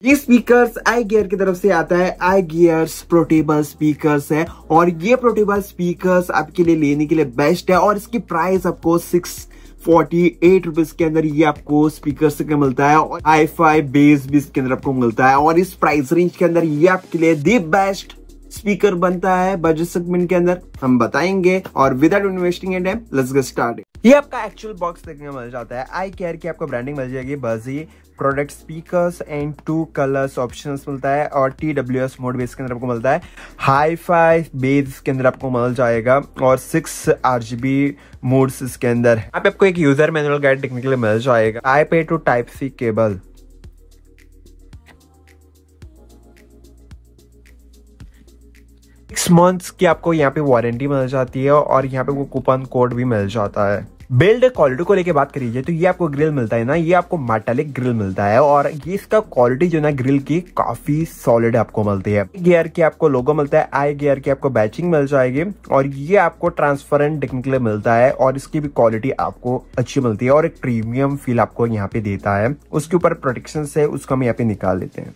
ये speakers eye gear की तरफ से आता है। आई गियर्स पोर्टेबल स्पीकर्स है और ये पोर्टेबल स्पीकर्स आपके लिए लेने के लिए बेस्ट है और इसकी प्राइस आपको 648 रुपीज के अंदर ये आपको स्पीकर से मिलता है और हाई-फाई बेस भी इसके अंदर आपको मिलता है और इस प्राइस रेंज के अंदर ये आपके लिए दी बेस्ट स्पीकर बनता है बजट सेगमेंट के अंदर, हम बताएंगे। और without investing in time let's get started. ये आपका एक्चुअल बॉक्स देखने को मिल जाता है। आई केयर की आपको ब्रांडिंग मिल जाएगी, बजी product speakers and 2 colours options मिलता है और TWS मोड भी इसके अंदर आपको मिलता है। हाई-फाई बेस के अंदर आपको मिल जाएगा और 6 RGB मोड्स इसके अंदर। यहाँ पे आपको एक यूजर मैनुअल गाइड देखने के लिए मिल जाएगा। Type A to type C cable, 6 months की आपको यहाँ पे वारंटी मिल जाती है और यहाँ पे वो कूपन कोड भी मिल जाता है। बिल्ड क्वालिटी को लेके बात करिए तो ये आपको ग्रिल मिलता है ना, ये आपको मेटालिक ग्रिल मिलता है और ये इसका क्वालिटी जो ना ग्रिल की काफी सॉलिड आपको मिलती है। गियर की आपको लोगो मिलता है, आई गियर की आपको बैचिंग मिल जाएगी और ये आपको ट्रांसपेरेंट दिखने के लिए मिलता है और इसकी भी क्वालिटी आपको अच्छी मिलती है और एक प्रीमियम फील आपको यहाँ पे देता है। उसके ऊपर प्रोटेक्शन से उसको हम यहाँ पे निकाल लेते हैं।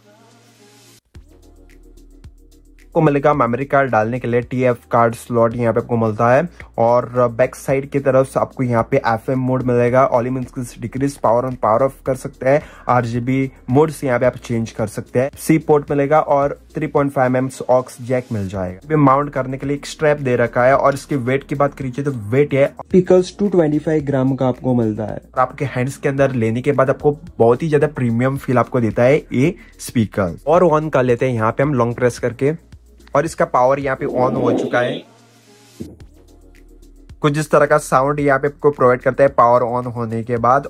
को मिलेगा मेमोरी कार्ड डालने के लिए TF कार्ड स्लॉट यहाँ पे आपको मिलता है और बैक साइड की तरफ से आपको यहाँ पे FM मोड मिलेगा। ऑली decrease power on power off कर सकते हैं। RGB मोड्स यहाँ पे आप चेंज कर सकते हैं। C पोर्ट मिलेगा और 3.5 mm ऑक्स जैक मिल जाएगा। माउंट करने के लिए एक स्ट्रैप दे रखा है और इसके वेट की बात करिए तो वेट है स्पीकर्स 225 ग्राम का आपको मिलता है और आपके हैंड्स के अंदर लेने के बाद आपको बहुत ही ज्यादा प्रीमियम फील आपको देता है ये स्पीकर। और ऑन कर लेते हैं यहाँ पे हम लॉन्ग प्रेस करके और इसका पावर यहाँ पे ऑन हो चुका है। कुछ इस तरह का साउंड यहाँ पे आपको प्रोवाइड करता है पावर ऑन होने के बाद।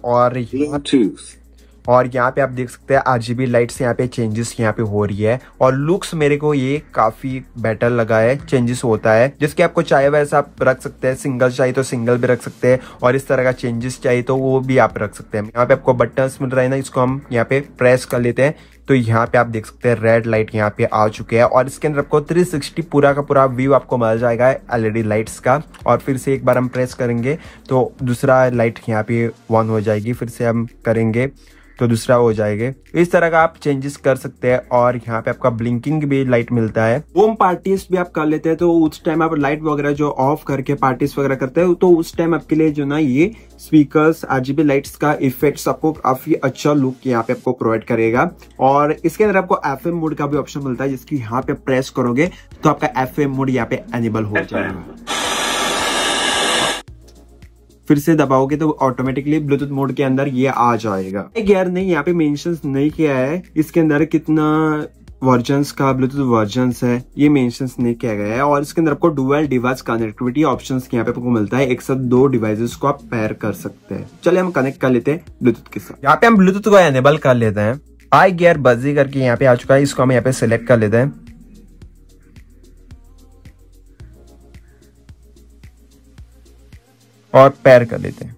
और यहाँ पे आप देख सकते हैं RGB लाइट्स यहाँ पे चेंजेस यहाँ पे हो रही है और लुक्स मेरे को ये काफी बेटर लगा है। चेंजेस होता है जिसके आपको चाहे वैसा आप रख सकते हैं, सिंगल चाहिए तो सिंगल भी रख सकते हैं और इस तरह का चेंजेस चाहिए तो वो भी आप रख सकते हैं। यहाँ पे आपको बटन्स मिल रहा है ना, इसको हम यहाँ पे प्रेस कर लेते हैं तो यहाँ पे आप देख सकते हैं रेड लाइट यहाँ पे आ चुके हैं और इसके अंदर आपको 360 पूरा का पूरा व्यू आपको मिल जाएगा LED लाइट्स का। और फिर से एक बार हम प्रेस करेंगे तो दूसरा लाइट यहाँ पे ऑन हो जाएगी, फिर से हम करेंगे तो दूसरा हो जाएगा। इस तरह का आप चेंजेस कर सकते हैं और यहाँ पे आपका ब्लिंकिंग भी लाइट मिलता है। होम पार्टीज भी आप कर लेते हैं तो उस टाइम आप लाइट वगैरह जो ऑफ करके पार्टीज वगैरह करते हैं तो उस टाइम आपके लिए जो ना ये स्पीकर्स RGB लाइट्स का इफेक्ट्स आपको काफी अच्छा लुक यहाँ पे आपको प्रोवाइड करेगा। और इसके अंदर आपको FM मोड का भी ऑप्शन मिलता है जिसकी यहाँ पे प्रेस करोगे तो आपका FM मोड यहाँ पे एनेबल हो जाएगा। फिर से दबाओगे तो ऑटोमेटिकली ब्लूटूथ मोड के अंदर ये आ जाएगा। गियर नहीं यहाँ पे मेंशन नहीं किया है इसके अंदर कितना वर्जन्स का ब्लूटूथ वर्जन्स है, ये मेंशंस नहीं किया गया है। और इसके अंदर आपको डुअल डिवाइस कनेक्टिविटी ऑप्शंस यहाँ पे आपको मिलता है, एक साथ 2 डिवाइसेस को आप पेयर कर सकते हैं। चलिए हम कनेक्ट कर लेते हैं ब्लूटूथ के साथ। यहाँ पे हम ब्लूटूथ को एनेबल कर लेते हैं। आई गियर बजी करके यहाँ पे आ चुका है, इसको हम यहाँ पे सिलेक्ट कर लेते हैं और पेयर कर लेते हैं।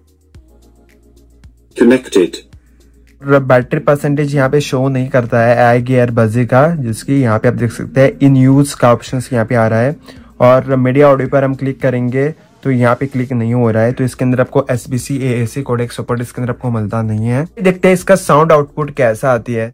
कनेक्टेड। बैटरी परसेंटेज यहाँ पे शो नहीं करता है आई गियर बजी का, जिसकी यहाँ पे आप देख सकते हैं इन यूज का ऑप्शन यहाँ पे आ रहा है। और मीडिया ऑडियो पर हम क्लिक करेंगे तो यहाँ पे क्लिक नहीं हो रहा है तो इसके अंदर आपको SBC AAC कोडेक सपोर्ट इसके अंदर आपको मिलता नहीं है। देखते हैं इसका साउंड आउटपुट कैसा आती है।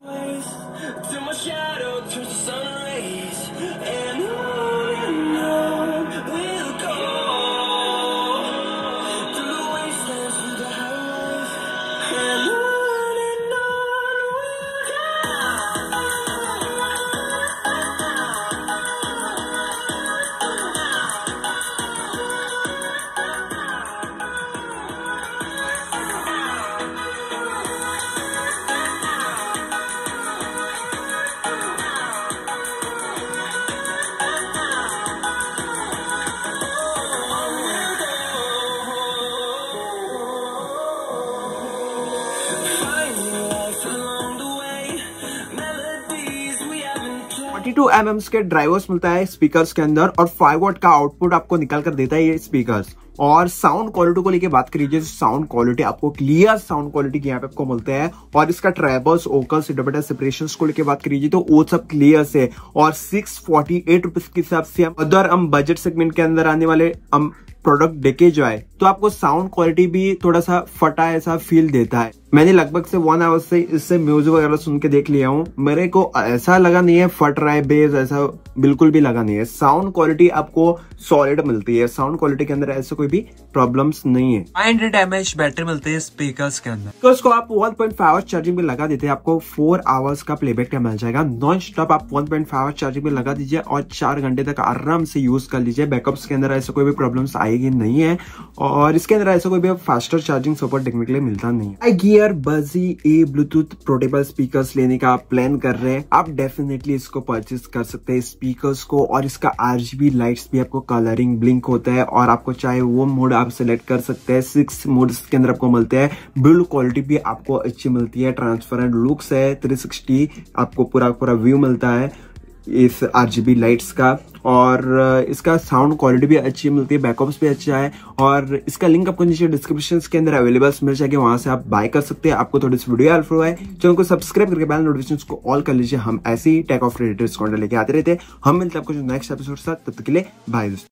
mm के ड्राइवर्स मिलता है स्पीकर्स के अंदर और 5 वॉट का आउटपुट आपको निकाल कर देता है ये स्पीकर्स। और साउंड क्वालिटी को लेके बात करिए, साउंड क्वालिटी आपको क्लियर साउंड क्वालिटी यहाँ पे आपको मिलते हैं। और इसका ट्रेबल्स ओकल्स सेपरेशन को लेके बात करिए तो वो सब क्लियर से। और 648 रुपीज के हिसाब से अदर हम बजट सेगमेंट के अंदर आने वाले हम प्रोडक्ट देके जाए तो आपको साउंड क्वालिटी भी थोड़ा सा फटा ऐसा फील देता है। मैंने लगभग से 1 आवर से इससे म्यूजिक वगैरह सुन के देख लिया हूँ, मेरे को ऐसा लगा नहीं है फट रहा है बेस, ऐसा बिल्कुल भी लगा नहीं है। साउंड क्वालिटी आपको सॉलिड मिलती है, साउंड क्वालिटी के अंदर ऐसे कोई भी प्रॉब्लम्स नहीं है। 500 mAh बैटरी मिलती है स्पीकर्स के अंदर। तो इसको आप 1.5 आवर्स चार्जिंग में लगा देते हैं, आपको 4 आवर्स का प्लेबैक टाइम मिल जाएगा। नॉन स्टॉप आप 1.5 आवर्स चार्जिंग में लगा दीजिए और 4 घंटे तक आराम से यूज कर लीजिए। बैकअप्स के अंदर ऐसे कोई भी प्रॉब्लम्स आएगी नहीं है और इसके अंदर ऐसा कोई भी फास्टर चार्जिंग सपोर्ट देखने के लिए मिलता नहीं है। गियर बजी ए ब्लूटूथ पोर्टेबल स्पीकर्स लेने का आप प्लान कर रहे हैं, आप डेफिनेटली इसको परचेज कर सकते हैं स्पीकर्स को। और इसका RGB लाइट्स भी आपको कलरिंग ब्लिंक होता है और आपको चाहे वो मोड आप सिलेक्ट कर सकते हैं। 6 मोड्स के अंदर आपको मिलते हैं। बिल्ड क्वालिटी भी आपको अच्छी मिलती है, ट्रांसपेरेंट लुक्स है, 360 आपको पूरा व्यू मिलता है इस RGB लाइट्स का। और इसका साउंड क्वालिटी भी अच्छी मिलती है, बैकअप्स भी अच्छा है। और इसका लिंक आपको नीचे डिस्क्रिप्शन के अंदर अवेलेबल मिल जाएगी, वहां से आप बाय कर सकते हैं। आपको थोड़ी सी वीडियो हेल्पफुल है, चैनल को सब्सक्राइब करके बेल नोटिफिकेशंस को ऑल कर लीजिए। हम ऐसी टेक ऑफ रिलेटेड कंटेंट लेके आते रहते हैं। हम मिलते हैं आपको नेक्स्ट एपिसोड के साथ, तब तक के लिए बाय दोस्तों।